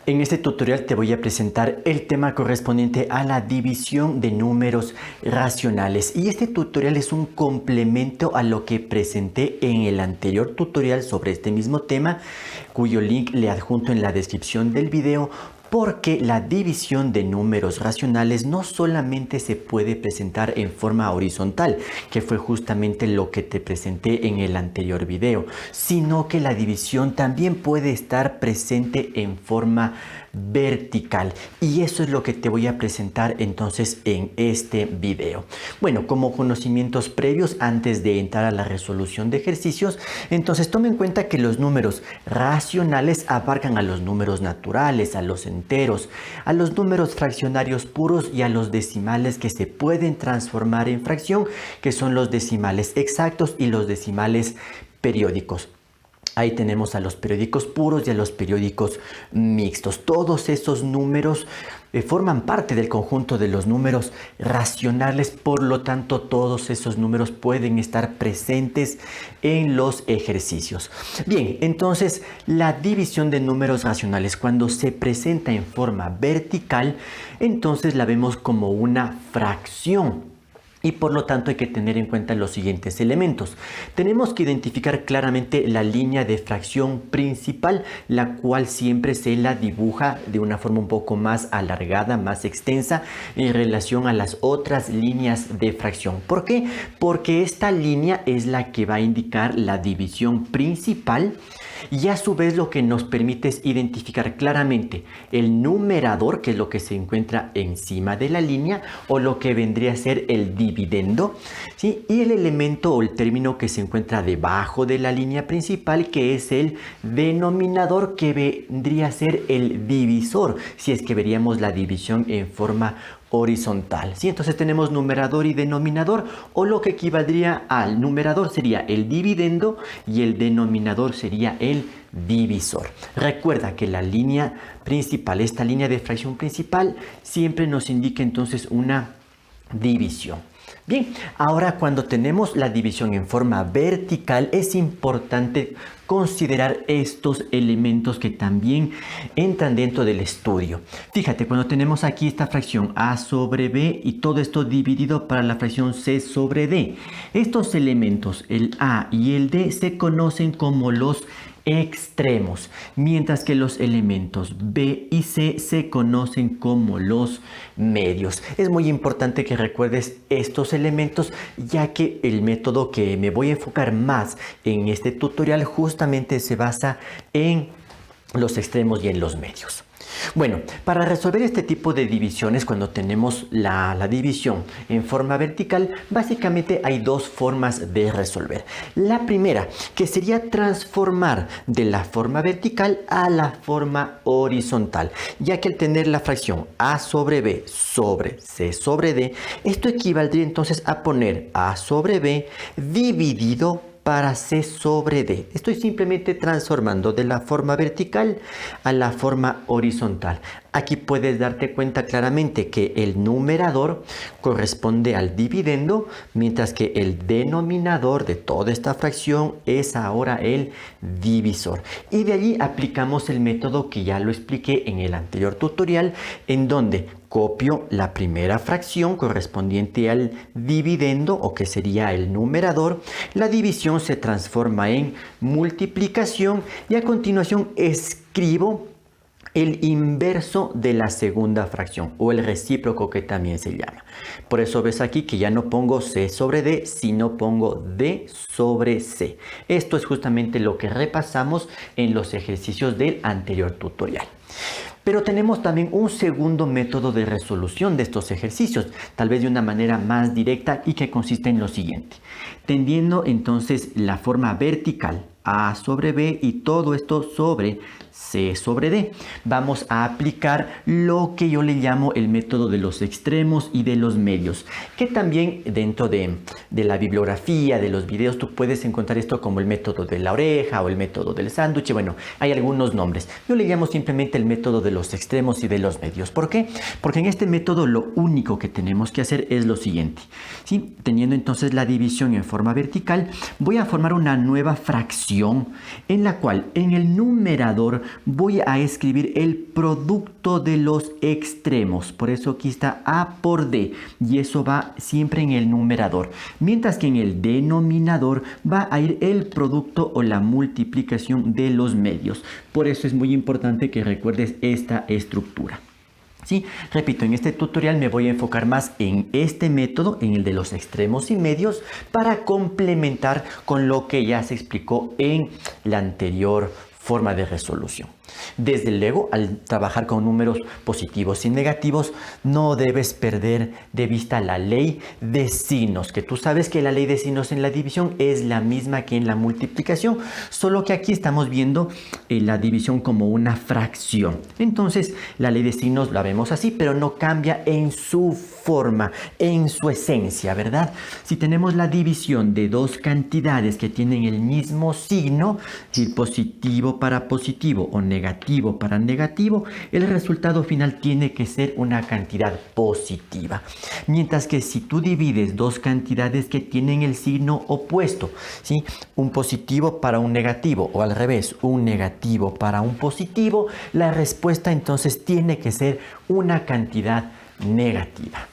En este tutorial te voy a presentar el tema correspondiente a la división de números racionales, y este tutorial es un complemento a lo que presenté en el anterior tutorial sobre este mismo tema, cuyo link le adjunto en la descripción del video, porque la división de números racionales no solamente se puede presentar en forma horizontal, que fue justamente lo que te presenté en el anterior video, sino que la división también puede estar presente en forma vertical, y eso es lo que te voy a presentar entonces en este video. Bueno, como conocimientos previos antes de entrar a la resolución de ejercicios, entonces toma en cuenta que los números racionales abarcan a los números naturales, a los enteros, a los números fraccionarios puros y a los decimales que se pueden transformar en fracción, que son los decimales exactos y los decimales periódicos. Ahí tenemos a los periódicos puros y a los periódicos mixtos. Todos esos números forman parte del conjunto de los números racionales, por lo tanto todos esos números pueden estar presentes en los ejercicios. Bien, entonces la división de números racionales, cuando se presenta en forma vertical, entonces la vemos como una fracción. Y por lo tanto hay que tener en cuenta los siguientes elementos. Tenemos que identificar claramente la línea de fracción principal, la cual siempre se la dibuja de una forma un poco más alargada, más extensa en relación a las otras líneas de fracción. ¿Por qué? Porque esta línea es la que va a indicar la división principal, y a su vez lo que nos permite es identificar claramente el numerador, que es lo que se encuentra encima de la línea, o lo que vendría a ser el dividendo, ¿sí? Y el elemento o el término que se encuentra debajo de la línea principal, que es el denominador, que vendría a ser el divisor, si es que veríamos la división en forma horizontal, ¿sí? Entonces tenemos numerador y denominador, o lo que equivaldría al numerador sería el dividendo y el denominador sería el divisor. Recuerda que la línea principal, esta línea de fracción principal, siempre nos indica entonces una división. Bien, ahora cuando tenemos la división en forma vertical, es importante considerar estos elementos que también entran dentro del estudio. Fíjate, cuando tenemos aquí esta fracción a sobre b y todo esto dividido para la fracción c sobre d, estos elementos, el a y el d, se conocen como los extremos, mientras que los elementos b y c se conocen como los medios. Es muy importante que recuerdes estos elementos, ya que el método que me voy a enfocar más en este tutorial justamente se basa en los extremos y en los medios. Bueno, para resolver este tipo de divisiones, cuando tenemos la división en forma vertical, básicamente hay dos formas de resolver. La primera, que sería transformar de la forma vertical a la forma horizontal, ya que al tener la fracción a sobre b sobre c sobre d, esto equivaldría entonces a poner a sobre b dividido para c sobre d. Estoy simplemente transformando de la forma vertical a la forma horizontal. Aquí puedes darte cuenta claramente que el numerador corresponde al dividendo, mientras que el denominador de toda esta fracción es ahora el divisor. Y de allí aplicamos el método que ya lo expliqué en el anterior tutorial, en donde copio la primera fracción correspondiente al dividendo, o que sería el numerador. La división se transforma en multiplicación y a continuación escribo el inverso de la segunda fracción, o el recíproco, que también se llama. Por eso ves aquí que ya no pongo c sobre d, sino pongo d sobre c. Esto es justamente lo que repasamos en los ejercicios del anterior tutorial. Pero tenemos también un segundo método de resolución de estos ejercicios, tal vez de una manera más directa, y que consiste en lo siguiente. Tendiendo entonces la forma vertical a sobre b y todo esto sobre c sobre d, vamos a aplicar lo que yo le llamo el método de los extremos y de los medios, que también dentro de la bibliografía, de los videos, tú puedes encontrar esto como el método de la oreja o el método del sándwich. Bueno, hay algunos nombres. Yo le llamo simplemente el método de los extremos y de los medios. ¿Por qué? Porque en este método lo único que tenemos que hacer es lo siguiente, ¿sí? Teniendo entonces la división en forma vertical, voy a formar una nueva fracción fracción en la cual en el numerador voy a escribir el producto de los extremos. Por eso aquí está A por D y eso va siempre en el numerador. Mientras que en el denominador va a ir el producto o la multiplicación de los medios. Por eso es muy importante que recuerdes esta estructura. Sí, repito, en este tutorial me voy a enfocar más en este método, en el de los extremos y medios, para complementar con lo que ya se explicó en la anterior forma de resolución. Desde luego, al trabajar con números positivos y negativos, no debes perder de vista la ley de signos, que tú sabes que la ley de signos en la división es la misma que en la multiplicación, solo que aquí estamos viendo la división como una fracción. Entonces, la ley de signos la vemos así, pero no cambia en su forma, en su esencia, ¿verdad? Si tenemos la división de dos cantidades que tienen el mismo signo, si positivo para positivo o negativo para negativo, el resultado final tiene que ser una cantidad positiva. Mientras que si tú divides dos cantidades que tienen el signo opuesto, ¿sí? Un positivo para un negativo o al revés, un negativo para un positivo, la respuesta entonces tiene que ser una cantidad negativa.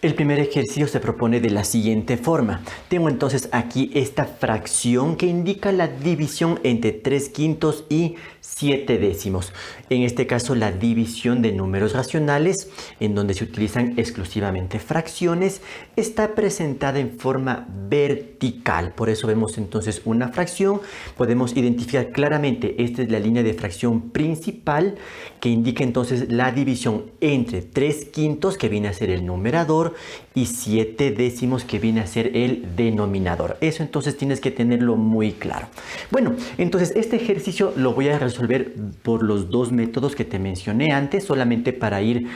El primer ejercicio se propone de la siguiente forma. Tengo entonces aquí esta fracción que indica la división entre 3/5 y 7 décimos. En este caso, la división de números racionales, en donde se utilizan exclusivamente fracciones, está presentada en forma vertical. Por eso vemos entonces una fracción. Podemos identificar claramente, esta es la línea de fracción principal, que indica entonces la división entre 3/5, que viene a ser el numerador, y 7 décimos, que viene a ser el denominador. Eso entonces tienes que tenerlo muy claro. Bueno, entonces este ejercicio lo voy a resolver por los dos métodos que te mencioné antes, solamente para ir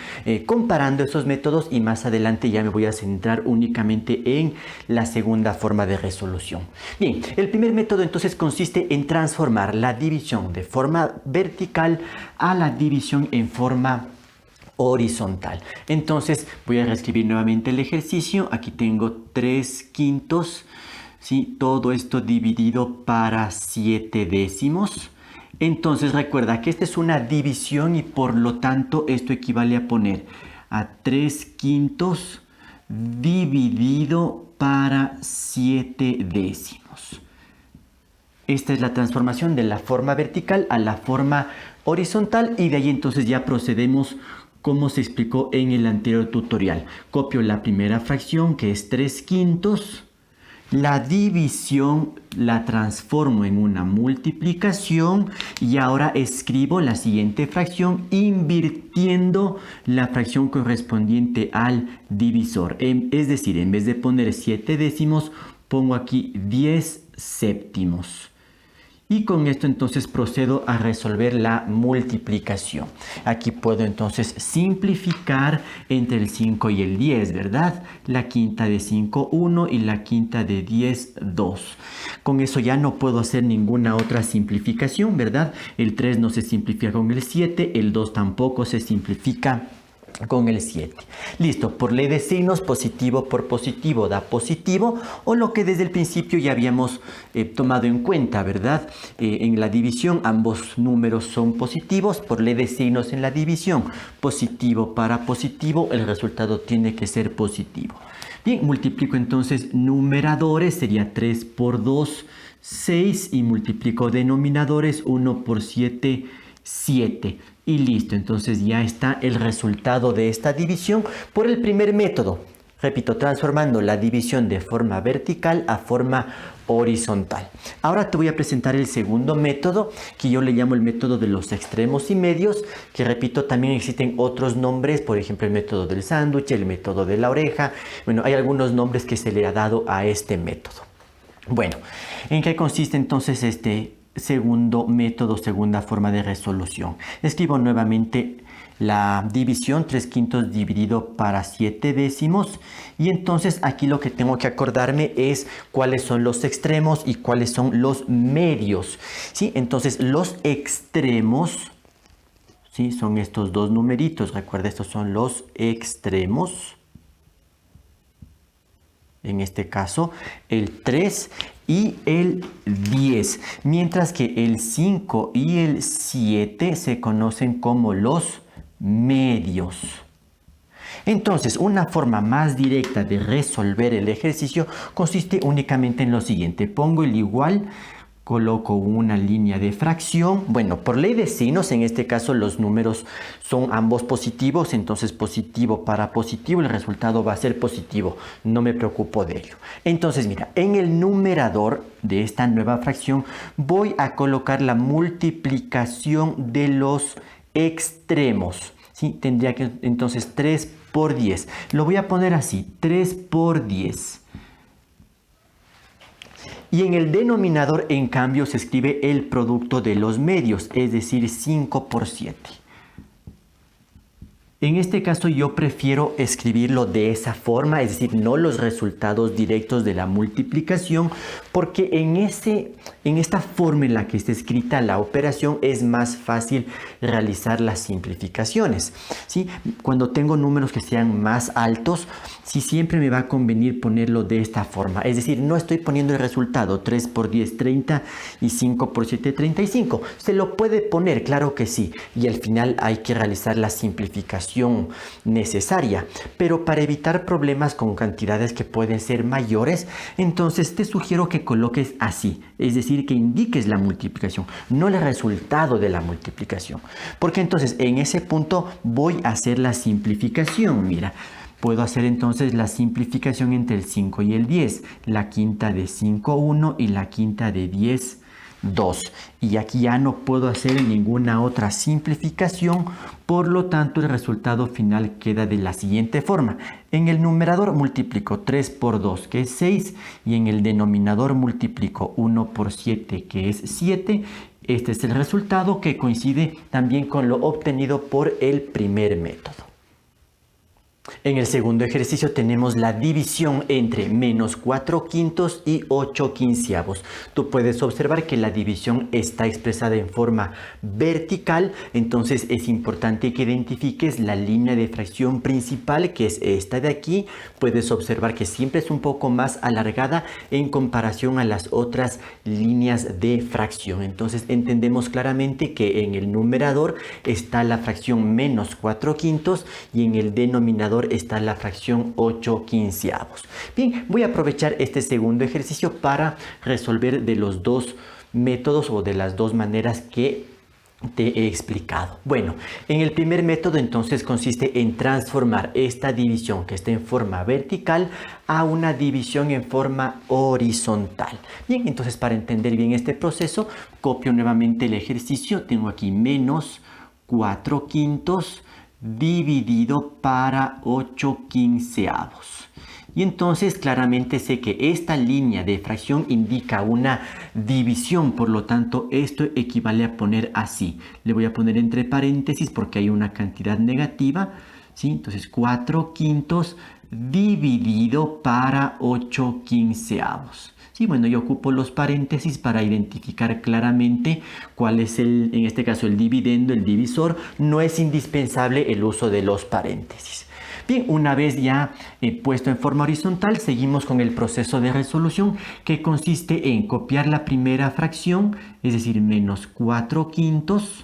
comparando esos métodos, y más adelante ya me voy a centrar únicamente en la segunda forma de resolución. Bien, el primer método entonces consiste en transformar la división de forma vertical a la división en forma horizontal. Entonces voy a reescribir nuevamente el ejercicio. Aquí tengo 3/5, ¿sí? Todo esto dividido para 7 décimos. Entonces recuerda que esta es una división y por lo tanto esto equivale a poner a 3/5 dividido para 7 décimos. Esta es la transformación de la forma vertical a la forma horizontal, y de ahí entonces ya procedemos como se explicó en el anterior tutorial. Copio la primera fracción, que es 3/5. La división la transformo en una multiplicación y ahora escribo la siguiente fracción invirtiendo la fracción correspondiente al divisor. Es decir, en vez de poner 7 décimos, pongo aquí 10 séptimos. Y con esto entonces procedo a resolver la multiplicación. Aquí puedo entonces simplificar entre el 5 y el 10, ¿verdad? La quinta de 5, 1 y la quinta de 10, 2. Con eso ya no puedo hacer ninguna otra simplificación, ¿verdad? El 3 no se simplifica con el 7, el 2 tampoco se simplifica con el 7. Listo, por ley de signos, positivo por positivo da positivo, o lo que desde el principio ya habíamos tomado en cuenta, ¿verdad? En la división ambos números son positivos. Por ley de signos en la división, positivo para positivo, el resultado tiene que ser positivo. Bien, multiplico entonces numeradores, sería 3 por 2, 6, y multiplico denominadores, 1 por 7, 7. Y listo, entonces ya está el resultado de esta división por el primer método. Repito, transformando la división de forma vertical a forma horizontal. Ahora te voy a presentar el segundo método, que yo le llamo el método de los extremos y medios, que repito, también existen otros nombres, por ejemplo el método del sándwich, el método de la oreja. Bueno, hay algunos nombres que se le ha dado a este método. Bueno, ¿en qué consiste entonces este segundo método, segunda forma de resolución? Escribo nuevamente la división, 3/5 dividido para 7 décimos, y entonces aquí lo que tengo que acordarme es cuáles son los extremos y cuáles son los medios, ¿sí? Entonces los extremos, ¿sí? Son estos dos numeritos, recuerda, estos son los extremos. en este caso el 3 y el 10, mientras que el 5 y el 7 se conocen como los medios. Entonces, una forma más directa de resolver el ejercicio consiste únicamente en lo siguiente. Pongo el igual, coloco una línea de fracción. Bueno, por ley de signos, en este caso los números son ambos positivos, entonces positivo para positivo, el resultado va a ser positivo. No me preocupo de ello. Entonces, mira, en el numerador de esta nueva fracción voy a colocar la multiplicación de los extremos. ¿Sí? Tendría que entonces 3 por 10. Lo voy a poner así, 3 por 10. Y en el denominador, en cambio, se escribe el producto de los medios, es decir, 5 por 7. En este caso yo prefiero escribirlo de esa forma, es decir, no los resultados directos de la multiplicación, porque en esta forma en la que está escrita la operación es más fácil realizar las simplificaciones, ¿sí? Cuando tengo números que sean más altos, sí, siempre me va a convenir ponerlo de esta forma, es decir, no estoy poniendo el resultado 3 por 10, 30 y 5 por 7, 35. Se lo puede poner, claro que sí, y al final hay que realizar la simplificación necesaria, pero para evitar problemas con cantidades que pueden ser mayores, entonces te sugiero que coloques así, es decir, que indiques la multiplicación, no el resultado de la multiplicación, porque entonces en ese punto voy a hacer la simplificación. Mira, puedo hacer entonces la simplificación entre el 5 y el 10, la quinta de 5, 1 y la quinta de 10, 2. Y aquí ya no puedo hacer ninguna otra simplificación, por lo tanto el resultado final queda de la siguiente forma. En el numerador multiplico 3 por 2, que es 6, y en el denominador multiplico 1 por 7, que es 7. Este es el resultado que coincide también con lo obtenido por el primer método. En el segundo ejercicio tenemos la división entre menos 4 quintos y 8 quinceavos. Tú puedes observar que la división está expresada en forma vertical, entonces es importante que identifiques la línea de fracción principal, que es esta de aquí. Puedes observar que siempre es un poco más alargada en comparación a las otras líneas de fracción. Entonces entendemos claramente que en el numerador está la fracción menos 4 quintos y en el denominador está la fracción 8 quinceavos. Bien, voy a aprovechar este segundo ejercicio para resolver de los dos métodos o de las dos maneras que te he explicado. Bueno, en el primer método entonces consiste en transformar esta división que está en forma vertical a una división en forma horizontal. Bien, entonces para entender bien este proceso, copio nuevamente el ejercicio. Tengo aquí menos 4 quintos dividido para 8 quinceavos. Y entonces claramente sé que esta línea de fracción indica una división, por lo tanto esto equivale a poner así. Le voy a poner entre paréntesis porque hay una cantidad negativa, ¿sí? Entonces 4 quintos dividido para 8 quinceavos. Sí, bueno, yo ocupo los paréntesis para identificar claramente cuál es en este caso el dividendo, el divisor. No es indispensable el uso de los paréntesis. Bien, una vez ya puesto en forma horizontal, seguimos con el proceso de resolución, que consiste en copiar la primera fracción, es decir, menos 4 quintos,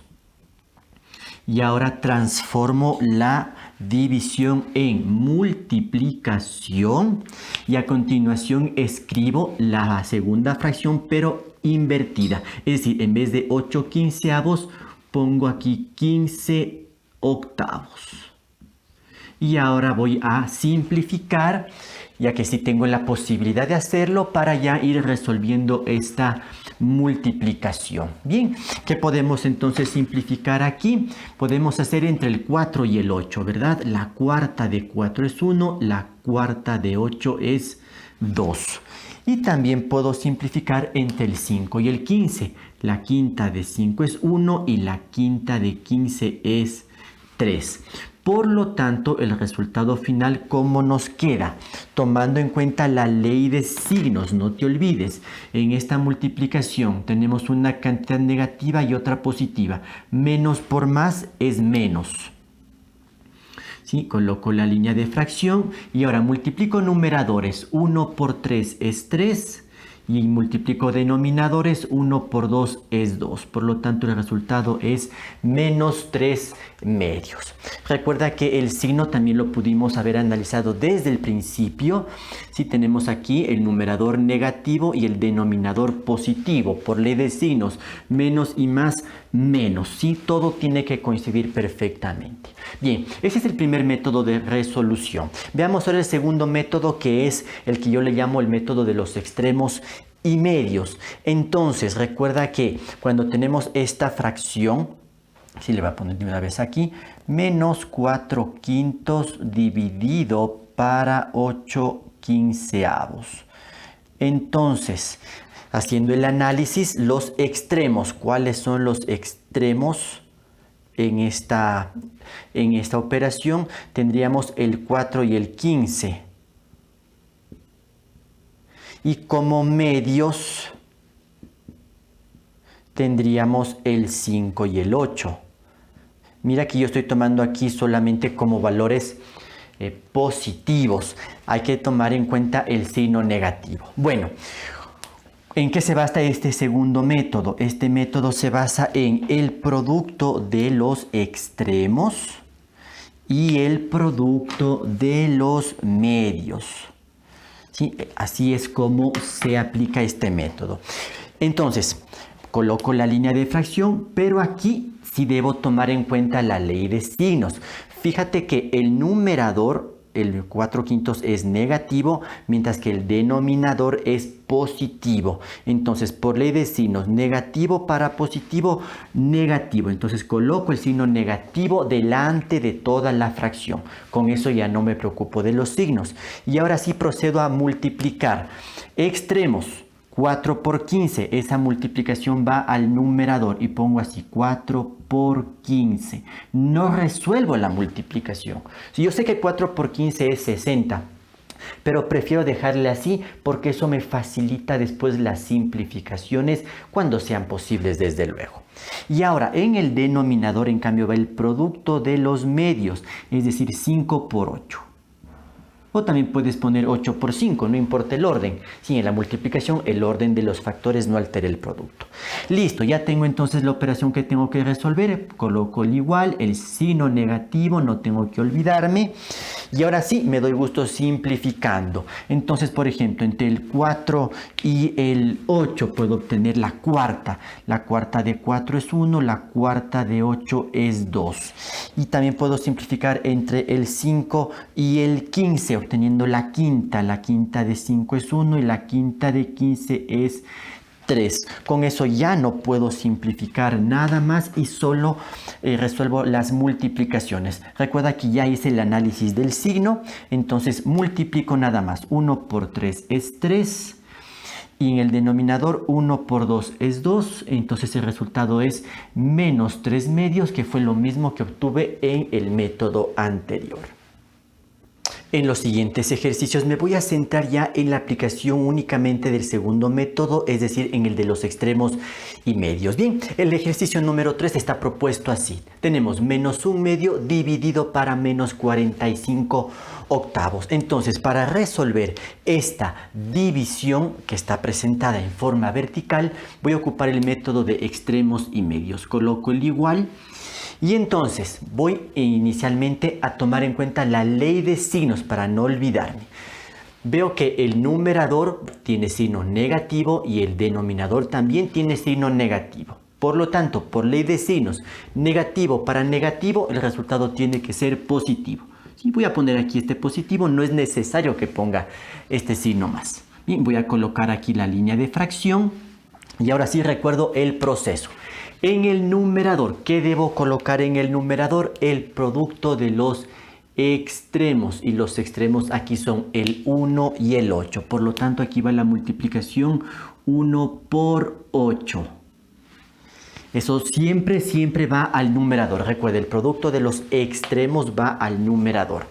y ahora transformo la división en multiplicación y a continuación escribo la segunda fracción pero invertida, es decir, en vez de 8 quinceavos pongo aquí 15 octavos. Y ahora voy a simplificar, ya que sí tengo la posibilidad de hacerlo, para ya ir resolviendo esta multiplicación. Bien, ¿qué podemos entonces simplificar aquí? Podemos hacer entre el 4 y el 8, ¿verdad? La cuarta de 4 es 1, la cuarta de 8 es 2. Y también puedo simplificar entre el 5 y el 15. La quinta de 5 es 1 y la quinta de 15 es 3. Por lo tanto, el resultado final, ¿cómo nos queda? Tomando en cuenta la ley de signos, no te olvides, en esta multiplicación tenemos una cantidad negativa y otra positiva. Menos por más es menos. ¿Sí? Coloco la línea de fracción y ahora multiplico numeradores. 1 por 3 es 3 y multiplico denominadores. 1 por 2 es 2. Por lo tanto, el resultado es menos 3 medios. Recuerda que el signo también lo pudimos haber analizado desde el principio. Si tenemos aquí el numerador negativo y el denominador positivo, por ley de signos, menos y más, menos. Sí, todo tiene que coincidir perfectamente. Bien, ese es el primer método de resolución. Veamos ahora el segundo método, que es el que yo le llamo el método de los extremos y medios. Entonces, recuerda que cuando tenemos esta fracción, si le voy a poner de una vez aquí, menos 4 quintos dividido para 8 quinceavos. Entonces, haciendo el análisis, los extremos, ¿cuáles son los extremos en esta operación? Tendríamos el 4 y el 15. Y como medios tendríamos el 5 y el 8. Mira que yo estoy tomando aquí solamente como valores positivos. Hay que tomar en cuenta el signo negativo. Bueno, ¿en qué se basa este segundo método? Este método se basa en el producto de los extremos y el producto de los medios. ¿Sí? Así es como se aplica este método. Entonces, coloco la línea de fracción, pero aquí sí debo tomar en cuenta la ley de signos. Fíjate que el numerador, el 4 quintos, es negativo, mientras que el denominador es positivo. Entonces, por ley de signos, negativo para positivo, negativo. Entonces, coloco el signo negativo delante de toda la fracción. Con eso ya no me preocupo de los signos. Y ahora sí procedo a multiplicar. Extremos. 4 por 15, esa multiplicación va al numerador y pongo así 4 por 15. No resuelvo la multiplicación. Si yo sé que 4 por 15 es 60, pero prefiero dejarle así porque eso me facilita después las simplificaciones cuando sean posibles, desde luego. Y ahora en el denominador, en cambio, va el producto de los medios, es decir, 5 por 8. O también puedes poner 8 por 5, no importa el orden. Si en la multiplicación el orden de los factores no altera el producto. Listo, ya tengo entonces la operación que tengo que resolver. Coloco el igual, el signo negativo, no tengo que olvidarme. Y ahora sí, me doy gusto simplificando. Entonces, por ejemplo, entre el 4 y el 8 puedo obtener la cuarta. La cuarta de 4 es 1, la cuarta de 8 es 2. Y también puedo simplificar entre el 5 y el 15, obteniendo la quinta. La quinta de 5 es 1 y la quinta de 15 es 3. Con eso ya no puedo simplificar nada más y solo resuelvo las multiplicaciones. Recuerda que ya hice el análisis del signo, entonces multiplico nada más. 1 por 3 es 3 y en el denominador 1 por 2 es 2. Entonces el resultado es menos 3 medios, que fue lo mismo que obtuve en el método anterior. En los siguientes ejercicios me voy a centrar ya en la aplicación únicamente del segundo método, es decir, en el de los extremos y medios. Bien, el ejercicio número 3 está propuesto así. Tenemos menos 1 medio dividido para menos 45 octavos. Entonces, para resolver esta división que está presentada en forma vertical, voy a ocupar el método de extremos y medios. Coloco el igual. Y entonces voy inicialmente a tomar en cuenta la ley de signos para no olvidarme. Veo que el numerador tiene signo negativo y el denominador también tiene signo negativo. Por lo tanto, por ley de signos, negativo para negativo, el resultado tiene que ser positivo. Si voy a poner aquí este positivo, no es necesario que ponga este signo más. Bien, voy a colocar aquí la línea de fracción y ahora sí recuerdo el proceso. En el numerador, ¿qué debo colocar en el numerador? El producto de los extremos. Y los extremos aquí son el 1 y el 8. Por lo tanto, aquí va la multiplicación 1 por 8. Eso siempre va al numerador. Recuerda, el producto de los extremos va al numerador.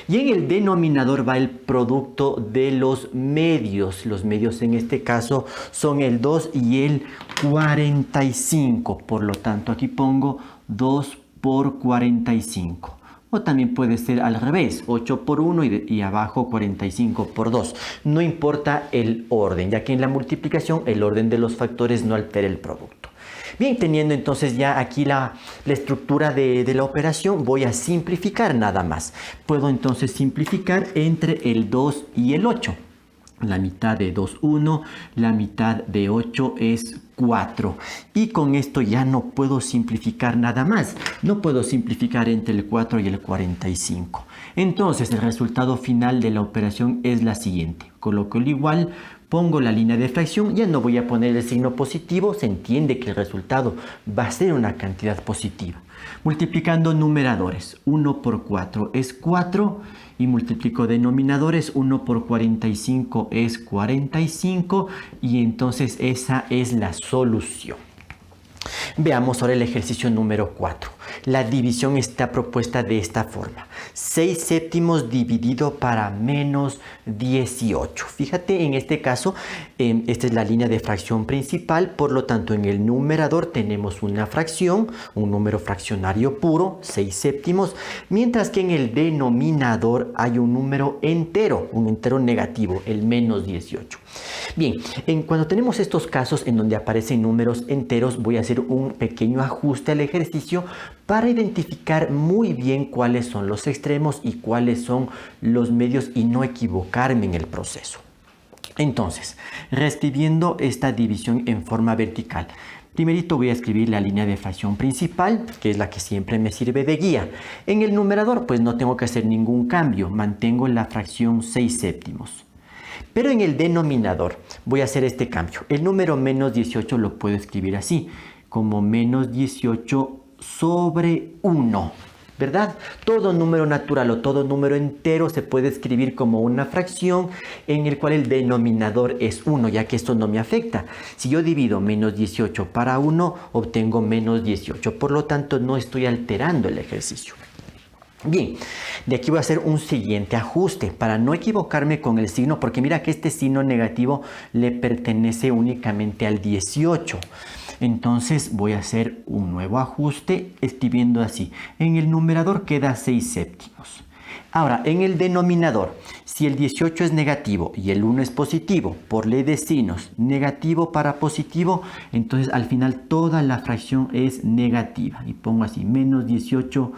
Y en el denominador va el producto de los medios. Los medios en este caso son el 2 y el 45. Por lo tanto, aquí pongo 2 por 45. O también puede ser al revés, 8 por 1 y abajo 45 por 2. No importa el orden, ya que en la multiplicación el orden de los factores no altera el producto. Bien, teniendo entonces ya aquí la estructura de la operación, voy a simplificar nada más. Puedo entonces simplificar entre el 2 y el 8. La mitad de 2, 1, la mitad de 8 es 4. Y con esto ya no puedo simplificar nada más. No puedo simplificar entre el 4 y el 45. Entonces el resultado final de la operación es la siguiente. Coloco el igual, pongo la línea de fracción, ya no voy a poner el signo positivo, se entiende que el resultado va a ser una cantidad positiva. Multiplicando numeradores, 1 por 4 es 4 y multiplico denominadores, 1 por 45 es 45 y entonces esa es la solución. Veamos ahora el ejercicio número 4. La división está propuesta de esta forma. 6 séptimos dividido para menos 18. Fíjate, en este caso, esta es la línea de fracción principal. Por lo tanto, en el numerador tenemos una fracción, un número fraccionario puro, 6 séptimos. Mientras que en el denominador hay un número entero, un entero negativo, el menos 18. Bien, cuando tenemos estos casos en donde aparecen números enteros, voy a hacer un pequeño ajuste al ejercicio para identificar muy bien cuáles son los extremos y cuáles son los medios y no equivocarme en el proceso. Entonces, reescribiendo esta división en forma vertical. Primerito voy a escribir la línea de fracción principal, que es la que siempre me sirve de guía. En el numerador, pues no tengo que hacer ningún cambio, mantengo la fracción 6 séptimos. Pero en el denominador voy a hacer este cambio. El número menos 18 lo puedo escribir así, como menos 18 sobre 1, ¿verdad? Todo número natural o todo número entero se puede escribir como una fracción en el cual el denominador es 1, ya que esto no me afecta. Si yo divido menos 18 para 1, obtengo menos 18. Por lo tanto, no estoy alterando el ejercicio. Bien, de aquí voy a hacer un siguiente ajuste para no equivocarme con el signo, porque mira que este signo negativo le pertenece únicamente al 18. Entonces voy a hacer un nuevo ajuste escribiendo así. En el numerador queda 6 séptimos. Ahora, en el denominador, si el 18 es negativo y el 1 es positivo, por ley de signos, negativo para positivo, entonces al final toda la fracción es negativa. Y pongo así, menos 18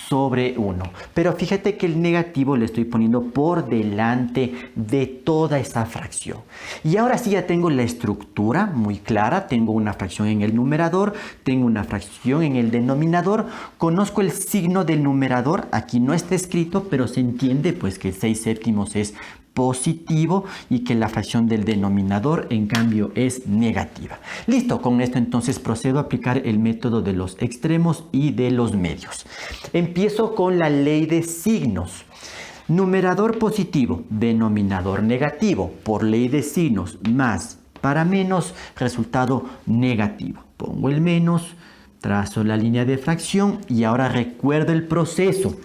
sobre 1. Pero fíjate que el negativo le estoy poniendo por delante de toda esa fracción. Y ahora sí ya tengo la estructura muy clara. Tengo una fracción en el numerador, tengo una fracción en el denominador. Conozco el signo del numerador, aquí no está escrito, pero se entiende pues que 6 séptimos es positivo y que la fracción del denominador en cambio es negativa. Listo, con esto entonces procedo a aplicar el método de los extremos y de los medios. Empiezo con la ley de signos. Numerador positivo, denominador negativo, por ley de signos, más para menos, resultado negativo. Pongo el menos, trazo la línea de fracción y ahora recuerdo el proceso.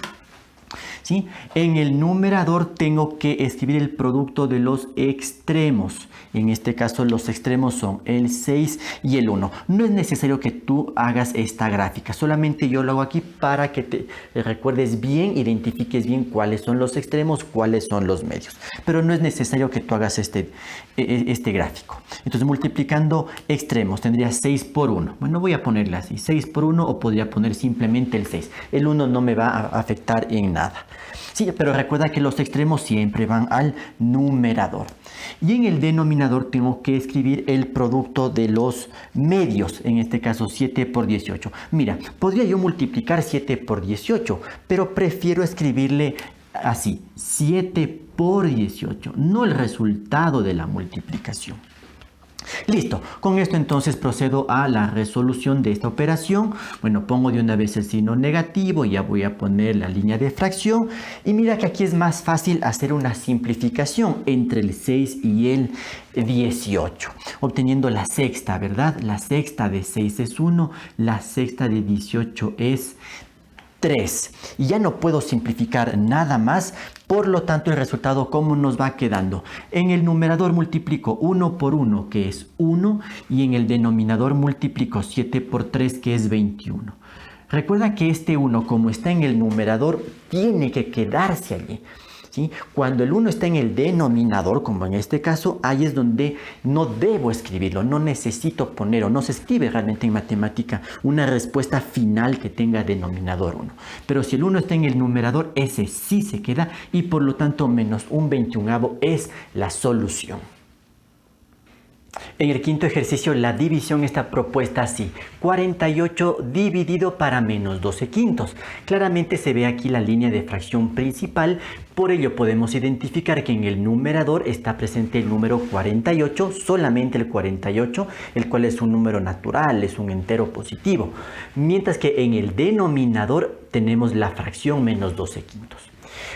¿Sí? En el numerador tengo que escribir el producto de los extremos. En este caso los extremos son el 6 y el 1. No es necesario que tú hagas esta gráfica, solamente yo lo hago aquí para que te recuerdes bien, identifiques bien cuáles son los extremos, cuáles son los medios. Pero no es necesario que tú hagas este gráfico. Entonces multiplicando extremos tendría 6 por 1. Bueno, voy a ponerle así, 6 por 1 o podría poner simplemente el 6. El 1 no me va a afectar en nada. Sí, pero recuerda que los extremos siempre van al numerador. Y en el denominador tengo que escribir el producto de los medios, en este caso 7 por 18. Mira, podría yo multiplicar 7 por 18, pero prefiero escribirle así, 7 por 18, no el resultado de la multiplicación. Listo, con esto entonces procedo a la resolución de esta operación. Bueno, pongo de una vez el signo negativo, ya voy a poner la línea de fracción y mira que aquí es más fácil hacer una simplificación entre el 6 y el 18, obteniendo la sexta, ¿verdad? La sexta de 6 es 1, la sexta de 18 es 3. Y ya no puedo simplificar nada más, por lo tanto el resultado ¿cómo nos va quedando? En el numerador multiplico 1 por 1 que es 1 y en el denominador multiplico 7 por 3 que es 21. Recuerda que este 1, como está en el numerador, tiene que quedarse allí. ¿Sí? Cuando el 1 está en el denominador, como en este caso, ahí es donde no debo escribirlo, no necesito poner o no se escribe realmente en matemática una respuesta final que tenga denominador 1. Pero si el 1 está en el numerador, ese sí se queda y por lo tanto menos un 21avo es la solución. En el quinto ejercicio la división está propuesta así: 48 dividido para menos 12 quintos. Claramente se ve aquí la línea de fracción principal, por ello podemos identificar que en el numerador está presente el número 48, solamente el 48, el cual es un número natural, es un entero positivo, mientras que en el denominador tenemos la fracción menos 12 quintos.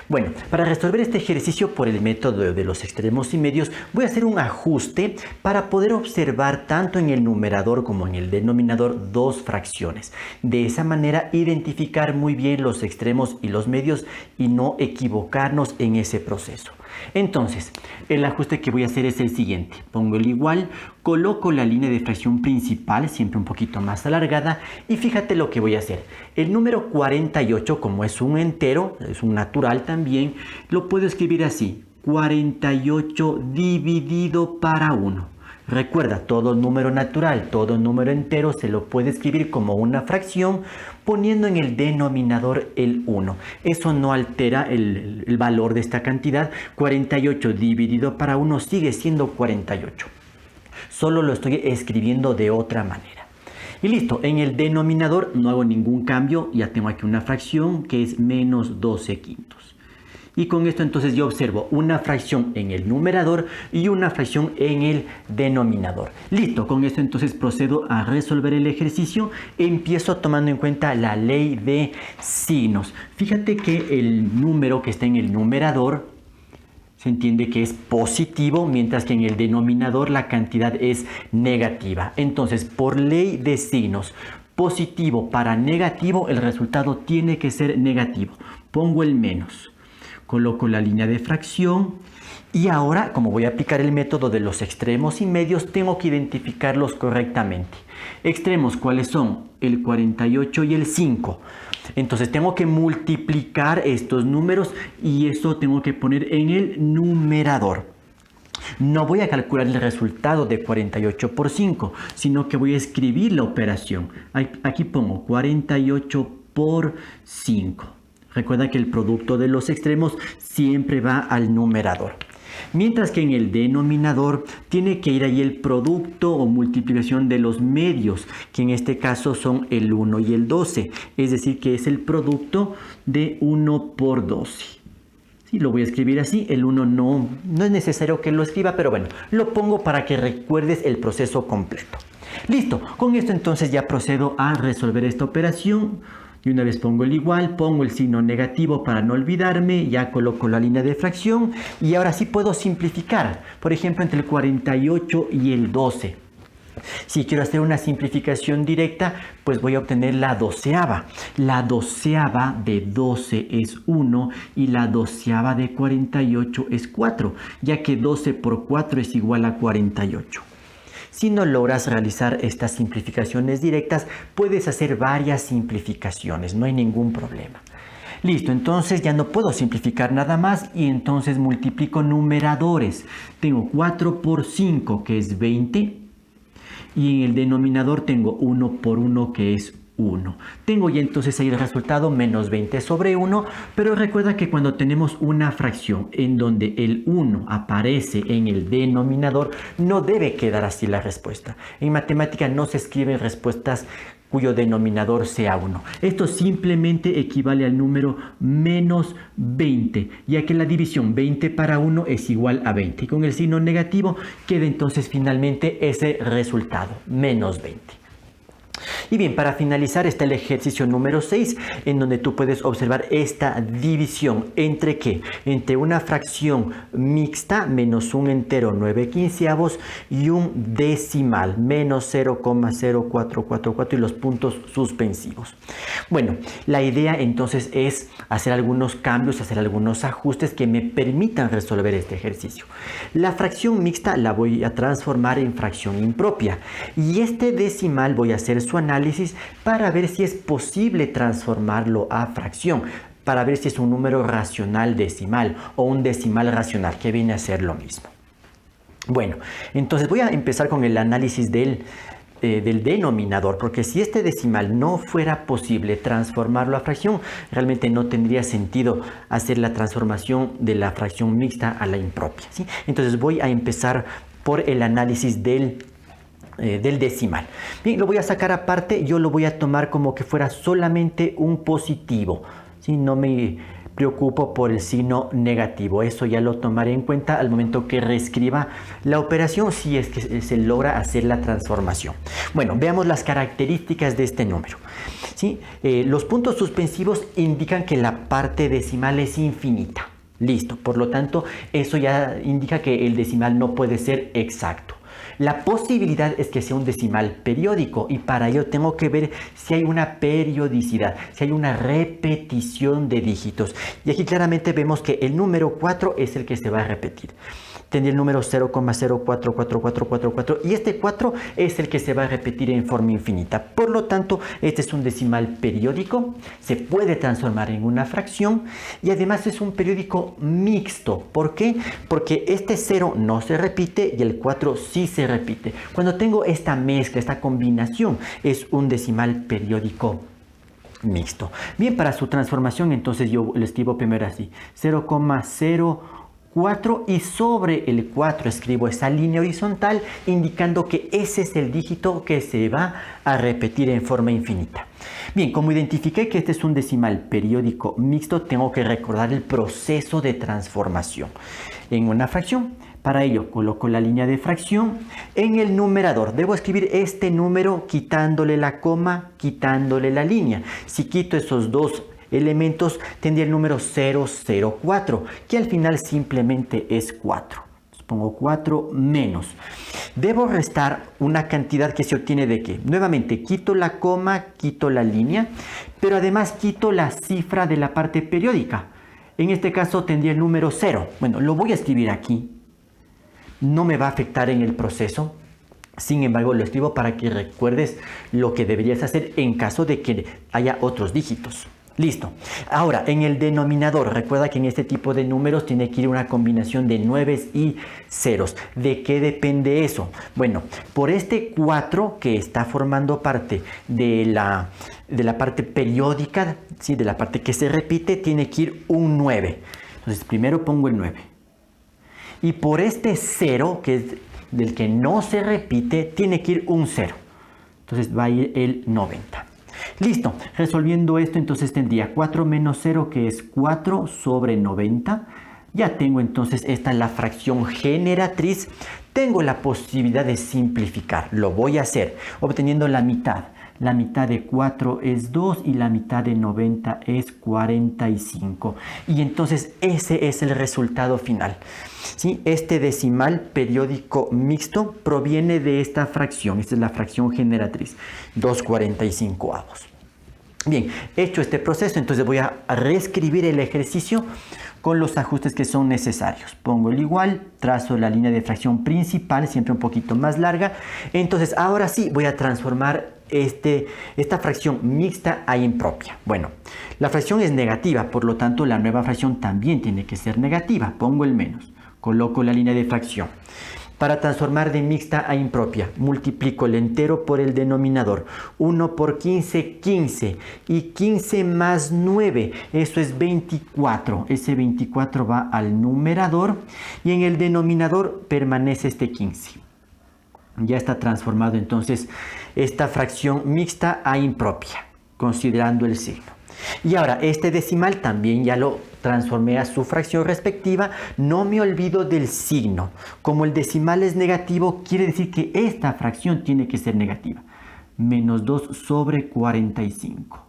Bueno, para resolver este ejercicio por el método de los extremos y medios, voy a hacer un ajuste para poder observar tanto en el numerador como en el denominador dos fracciones. De esa manera, identificar muy bien los extremos y los medios y no equivocarnos en ese proceso. Entonces, el ajuste que voy a hacer es el siguiente. Pongo el igual, coloco la línea de fracción principal, siempre un poquito más alargada, y fíjate lo que voy a hacer. El número 48, como es un entero, es un natural también, lo puedo escribir así: 48 dividido para 1. Recuerda, todo número natural, todo número entero se lo puede escribir como una fracción poniendo en el denominador el 1. Eso no altera el valor de esta cantidad. 48 dividido para 1 sigue siendo 48. Solo lo estoy escribiendo de otra manera. Y listo, en el denominador no hago ningún cambio, ya tengo aquí una fracción que es menos 12 quintos. Y con esto entonces yo observo una fracción en el numerador y una fracción en el denominador. Listo, con esto entonces procedo a resolver el ejercicio. Empiezo tomando en cuenta la ley de signos. Fíjate que el número que está en el numerador se entiende que es positivo, mientras que en el denominador la cantidad es negativa. Entonces, por ley de signos, positivo para negativo, el resultado tiene que ser negativo. Pongo el menos. Coloco la línea de fracción y ahora, como voy a aplicar el método de los extremos y medios, tengo que identificarlos correctamente. Extremos, ¿cuáles son? El 48 y el 5. Entonces tengo que multiplicar estos números y eso tengo que poner en el numerador. No voy a calcular el resultado de 48 por 5, sino que voy a escribir la operación. Aquí pongo 48 por 5. Recuerda que el producto de los extremos siempre va al numerador. Mientras que en el denominador tiene que ir ahí el producto o multiplicación de los medios, que en este caso son el 1 y el 12. Es decir, que es el producto de 1 por 12. Sí, lo voy a escribir así. El 1 no es necesario que lo escriba, pero bueno, lo pongo para que recuerdes el proceso completo. Listo, con esto entonces ya procedo a resolver esta operación. Y una vez pongo el igual, pongo el signo negativo para no olvidarme, ya coloco la línea de fracción y ahora sí puedo simplificar, por ejemplo, entre el 48 y el 12. Si quiero hacer una simplificación directa, pues voy a obtener la doceava. La doceava de 12 es 1 y la doceava de 48 es 4, ya que 12 por 4 es igual a 48. Si no logras realizar estas simplificaciones directas, puedes hacer varias simplificaciones, no hay ningún problema. Listo, entonces ya no puedo simplificar nada más y entonces multiplico numeradores. Tengo 4 por 5, que es 20, y en el denominador tengo 1 por 1, que es 1. Tengo ya entonces ahí el resultado, menos 20 sobre 1, pero recuerda que cuando tenemos una fracción en donde el 1 aparece en el denominador, no debe quedar así la respuesta. En matemática no se escriben respuestas cuyo denominador sea 1. Esto simplemente equivale al número menos 20, ya que la división 20 para 1 es igual a 20. Y con el signo negativo queda entonces finalmente ese resultado, menos 20. Y bien, para finalizar está el ejercicio número 6, en donde tú puedes observar esta división. ¿Entre qué? Entre una fracción mixta, menos un entero 9 quinceavos, y un decimal, menos 0,0444 y los puntos suspensivos. Bueno, la idea entonces es hacer algunos cambios, hacer algunos ajustes que me permitan resolver este ejercicio. La fracción mixta la voy a transformar en fracción impropia. Y este decimal voy a hacer su análisis análisis para ver si es posible transformarlo a fracción, para ver si es un número racional decimal o un decimal racional, que viene a ser lo mismo. Bueno, entonces voy a empezar con el análisis del denominador, porque si este decimal no fuera posible transformarlo a fracción, realmente no tendría sentido hacer la transformación de la fracción mixta a la impropia, ¿sí? Entonces voy a empezar por el análisis del decimal. Bien, lo voy a sacar aparte, yo lo voy a tomar como que fuera solamente un positivo, ¿sí? No me preocupo por el signo negativo, eso ya lo tomaré en cuenta al momento que reescriba la operación, si es que se logra hacer la transformación. Bueno, veamos las características de este número, ¿sí? Los puntos suspensivos indican que la parte decimal es infinita. Listo, por lo tanto, eso ya indica que el decimal no puede ser exacto. La posibilidad es que sea un decimal periódico y para ello tengo que ver si hay una periodicidad, si hay una repetición de dígitos. Y aquí claramente vemos que el número 4 es el que se va a repetir. Tendría el número 0,044444 y este 4 es el que se va a repetir en forma infinita. Por lo tanto, este es un decimal periódico, se puede transformar en una fracción y además es un periódico mixto. ¿Por qué? Porque este 0 no se repite y el 4 sí se repite. Cuando tengo esta mezcla, esta combinación, es un decimal periódico mixto. Bien, para su transformación entonces yo le escribo primero así, 0,04 y sobre el 4 escribo esa línea horizontal indicando que ese es el dígito que se va a repetir en forma infinita. Bien, como identifiqué que este es un decimal periódico mixto, tengo que recordar el proceso de transformación en una fracción. Para ello coloco la línea de fracción en el numerador. Debo escribir este número quitándole la coma, quitándole la línea. Si quito esos dos elementos, tendría el número 004, que al final simplemente es 4. Entonces pongo 4 menos. Debo restar una cantidad que se obtiene de ¿qué? Nuevamente, quito la coma, quito la línea, pero además quito la cifra de la parte periódica. En este caso tendría el número 0. Bueno, lo voy a escribir aquí. No me va a afectar en el proceso. Sin embargo, lo escribo para que recuerdes lo que deberías hacer en caso de que haya otros dígitos. Listo. Ahora, en el denominador, recuerda que en este tipo de números tiene que ir una combinación de 9 y ceros. ¿De qué depende eso? Bueno, por este 4 que está formando parte de la parte periódica, ¿sí? De la parte que se repite, tiene que ir un 9. Entonces, primero pongo el 9. Y por este 0, que es del que no se repite, tiene que ir un 0. Entonces va a ir el 90. Listo, resolviendo esto entonces tendría 4 menos 0 que es 4 sobre 90. Ya tengo entonces esta la fracción generatriz. Tengo la posibilidad de simplificar. Lo voy a hacer obteniendo la mitad. La mitad de 4 es 2 y la mitad de 90 es 45. Y entonces ese es el resultado final. ¿Sí? Este decimal periódico mixto proviene de esta fracción. Esta es la fracción generatriz, 2/45. Bien, hecho este proceso, entonces voy a reescribir el ejercicio con los ajustes que son necesarios. Pongo el igual, trazo la línea de fracción principal, siempre un poquito más larga. Entonces ahora sí voy a transformar esta fracción mixta a impropia. Bueno, la fracción es negativa, por lo tanto la nueva fracción también tiene que ser negativa. Pongo el menos, coloco la línea de fracción. Para transformar de mixta a impropia, multiplico el entero por el denominador. 1 por 15, 15. Y 15 más 9, eso es 24. Ese 24 va al numerador y en el denominador permanece este 15. Ya está transformado entonces esta fracción mixta a impropia, considerando el signo. Y ahora, este decimal también ya lo transformé a su fracción respectiva. No me olvido del signo. Como el decimal es negativo, quiere decir que esta fracción tiene que ser negativa. Menos 2 sobre 45.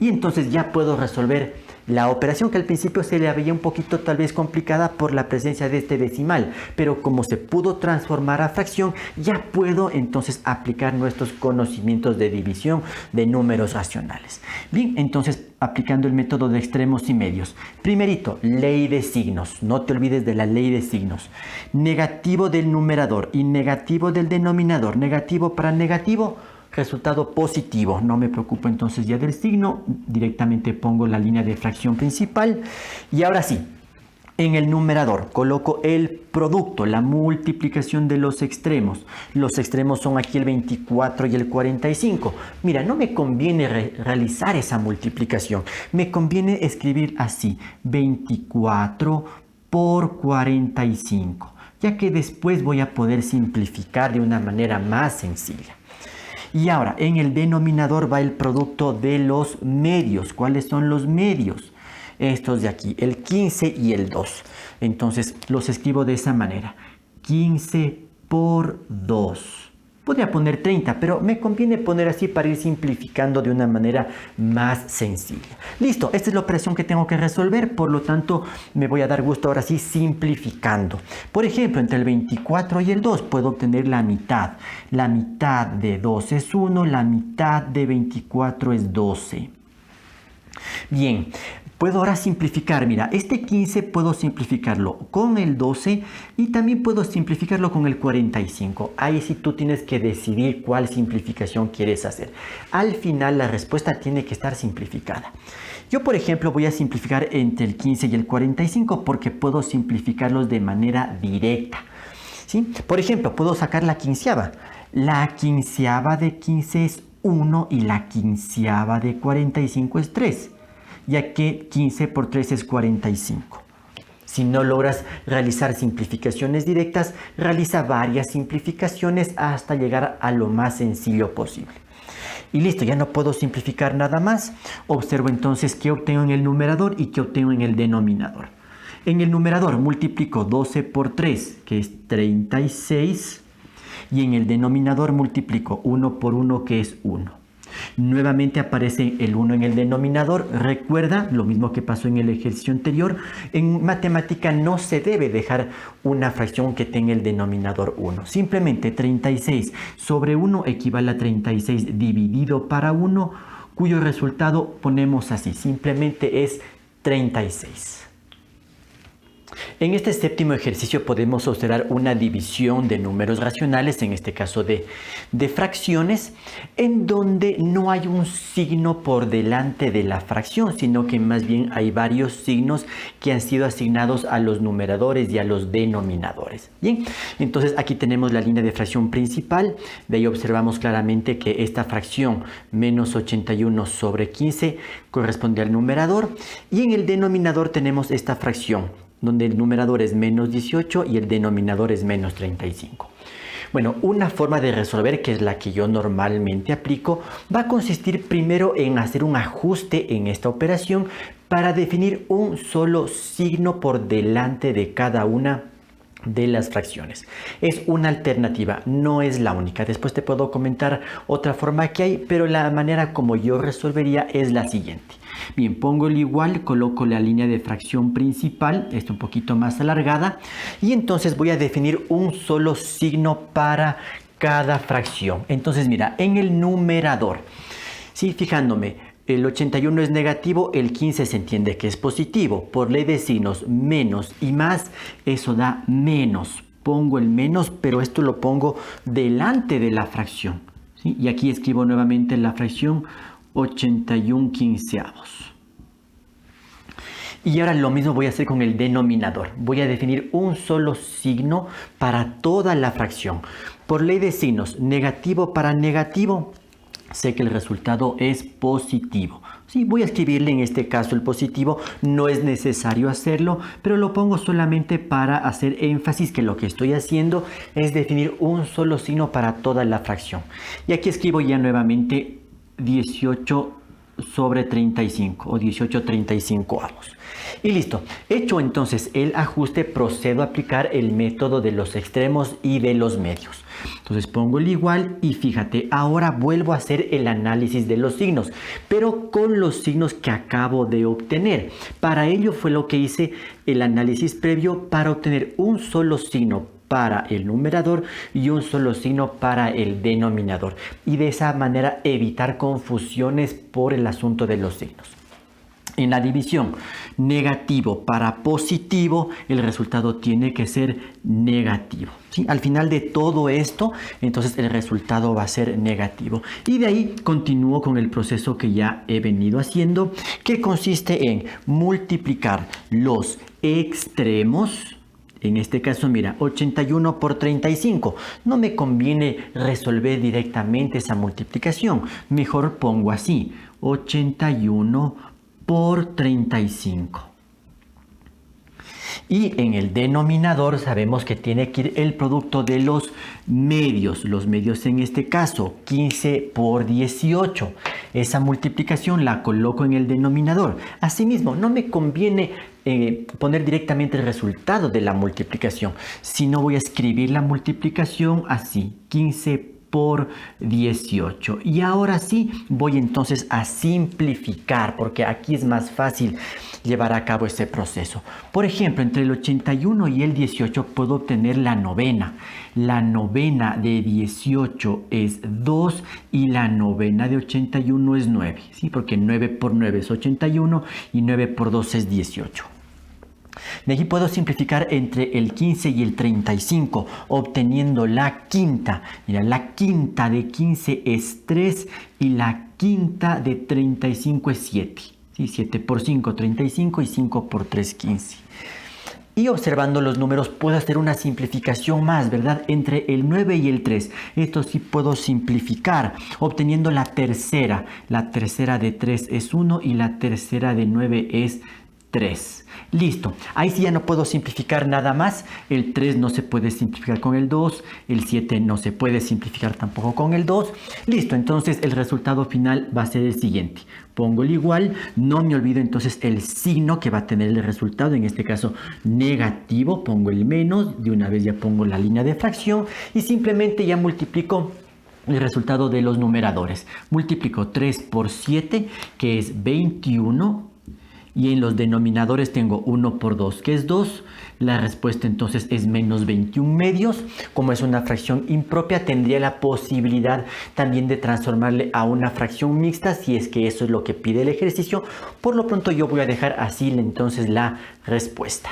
Y entonces ya puedo resolver la operación que al principio se le veía un poquito tal vez complicada por la presencia de este decimal, pero como se pudo transformar a fracción, ya puedo entonces aplicar nuestros conocimientos de división de números racionales. Bien, entonces aplicando el método de extremos y medios. Primerito, ley de signos. No te olvides de la ley de signos. Negativo del numerador y negativo del denominador. Negativo para negativo, resultado positivo. No me preocupo entonces ya del signo, directamente pongo la línea de fracción principal. Y ahora sí, en el numerador coloco el producto, la multiplicación de los extremos. Los extremos son aquí el 24 y el 45. Mira, no me conviene realizar esa multiplicación. Me conviene escribir así, 24 por 45, ya que después voy a poder simplificar de una manera más sencilla. Y ahora, en el denominador va el producto de los medios. ¿Cuáles son los medios? Estos de aquí, el 15 y el 2. Entonces los escribo de esa manera. 15 por 2. Podría poner 30, pero me conviene poner así para ir simplificando de una manera más sencilla. Listo, esta es la operación que tengo que resolver, por lo tanto me voy a dar gusto ahora sí simplificando. Por ejemplo, entre el 24 y el 2 puedo obtener la mitad. La mitad de 2 es 1, la mitad de 24 es 12. Bien, puedo ahora simplificar. Mira, este 15 puedo simplificarlo con el 12 y también puedo simplificarlo con el 45. Ahí sí tú tienes que decidir cuál simplificación quieres hacer. Al final la respuesta tiene que estar simplificada. Yo, por ejemplo, voy a simplificar entre el 15 y el 45 porque puedo simplificarlos de manera directa, ¿sí? Por ejemplo, puedo sacar la quinceava. La quinceava de 15 es 1 y la quinceava de 45 es 3, ya que 15 por 3 es 45. Si no logras realizar simplificaciones directas, realiza varias simplificaciones hasta llegar a lo más sencillo posible. Y listo, ya no puedo simplificar nada más. Observo entonces qué obtengo en el numerador y qué obtengo en el denominador. En el numerador multiplico 12 por 3, que es 36. Y en el denominador multiplico 1 por 1, que es 1. Nuevamente aparece el 1 en el denominador. Recuerda lo mismo que pasó en el ejercicio anterior. En matemática no se debe dejar una fracción que tenga el denominador 1. Simplemente 36 sobre 1 equivale a 36 dividido para 1, cuyo resultado ponemos así. Simplemente es 36. En este séptimo ejercicio podemos observar una división de números racionales, en este caso de fracciones, en donde no hay un signo por delante de la fracción, sino que más bien hay varios signos que han sido asignados a los numeradores y a los denominadores. Bien, entonces aquí tenemos la línea de fracción principal. De ahí observamos claramente que esta fracción, menos 81 sobre 15, corresponde al numerador. Y en el denominador tenemos esta fracción, donde el numerador es menos 18 y el denominador es menos 35. Bueno, una forma de resolver, que es la que yo normalmente aplico, va a consistir primero en hacer un ajuste en esta operación para definir un solo signo por delante de cada una de las fracciones. Es una alternativa, no es la única. Después te puedo comentar otra forma que hay, pero la manera como yo resolvería es la siguiente. Bien, pongo el igual, coloco la línea de fracción principal, esta un poquito más alargada, y entonces voy a definir un solo signo para cada fracción. Entonces mira, en el numerador, sí, fijándome, el 81 es negativo, el 15 se entiende que es positivo. Por ley de signos, menos y más, eso da menos. Pongo el menos, pero esto lo pongo delante de la fracción, ¿sí? Y aquí escribo nuevamente la fracción 81 quinceavos. Y ahora lo mismo voy a hacer con el denominador. Voy a definir un solo signo para toda la fracción. Por ley de signos, negativo para negativo, sé que el resultado es positivo. Sí, voy a escribirle en este caso el positivo, no es necesario hacerlo, pero lo pongo solamente para hacer énfasis que lo que estoy haciendo es definir un solo signo para toda la fracción. Y aquí escribo ya nuevamente 18 sobre 35 o 18/35. Y listo. Hecho entonces el ajuste, procedo a aplicar el método de los extremos y de los medios. Entonces pongo el igual y fíjate, ahora vuelvo a hacer el análisis de los signos, pero con los signos que acabo de obtener. Para ello fue lo que hice el análisis previo para obtener un solo signo para el numerador y un solo signo para el denominador, y de esa manera evitar confusiones por el asunto de los signos. En la división, negativo para positivo, el resultado tiene que ser negativo, ¿sí? Al final de todo esto, entonces el resultado va a ser negativo. Y de ahí continúo con el proceso que ya he venido haciendo, que consiste en multiplicar los extremos. En este caso, mira, 81 por 35. No me conviene resolver directamente esa multiplicación. Mejor pongo así, 81 por 35. Y en el denominador sabemos que tiene que ir el producto de los medios. Los medios en este caso, 15 por 18. Esa multiplicación la coloco en el denominador. Asimismo, no me conviene poner directamente el resultado de la multiplicación, sino voy a escribir la multiplicación así, 15 por 18. Y ahora sí voy entonces a simplificar, porque aquí es más fácil llevar a cabo este proceso. Por ejemplo, entre el 81 y el 18 puedo obtener la novena. La novena de 18 es 2 y la novena de 81 es 9, ¿sí? Porque 9 por 9 es 81 y 9 por 2 es 18. De aquí puedo simplificar entre el 15 y el 35, obteniendo la quinta. Mira, la quinta de 15 es 3 y la quinta de 35 es 7. ¿Sí? 7 por 5, 35 y 5 por 3, 15. Y observando los números puedo hacer una simplificación más, ¿verdad? Entre el 9 y el 3. Esto sí puedo simplificar, obteniendo la tercera. La tercera de 3 es 1 y la tercera de 9 es 3. Listo, ahí sí ya no puedo simplificar nada más. El 3 no se puede simplificar con el 2, el 7 no se puede simplificar tampoco con el 2. Listo, entonces el resultado final va a ser el siguiente. Pongo el igual, no me olvido entonces el signo que va a tener el resultado, en este caso negativo, pongo el menos, de una vez ya pongo la línea de fracción y simplemente ya multiplico el resultado de los numeradores. Multiplico 3 por 7, que es 21. Y en los denominadores tengo 1 por 2, que es 2. La respuesta entonces es menos 21 medios. Como es una fracción impropia, tendría la posibilidad también de transformarle a una fracción mixta, si es que eso es lo que pide el ejercicio. Por lo pronto yo voy a dejar así entonces la respuesta.